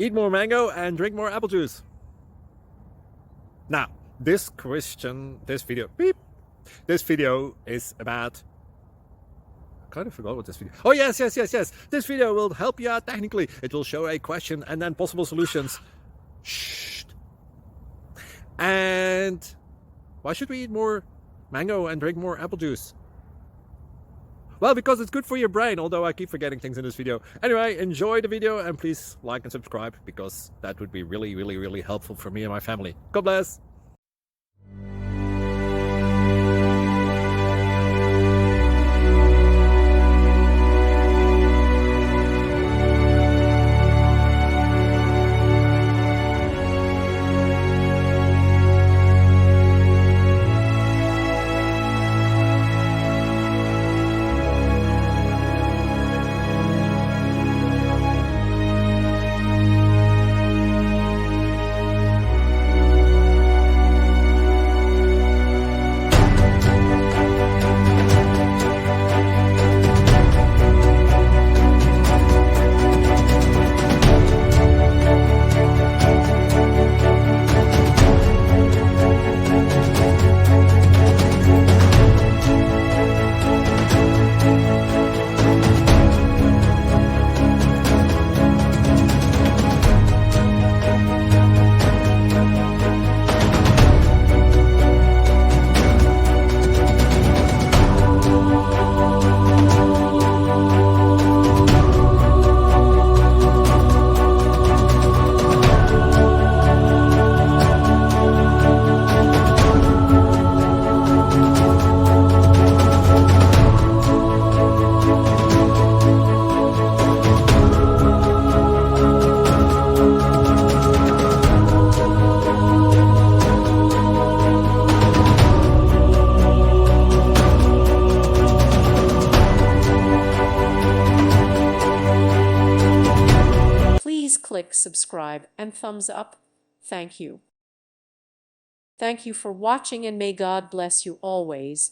Eat more mango and drink more apple juice. Now, this video is about... I kind of forgot what this video... Oh, yes. This video will help you out technically. It will show a question and then possible solutions. Shh. And why should we eat more mango and drink more apple juice? Well, because it's good for your brain, although I keep forgetting things in this video. Anyway, enjoy the video and please like and subscribe, because that would be really helpful for me and my family. God bless! Please click subscribe and thumbs up. Thank you. Thank you for watching, and may God bless you always.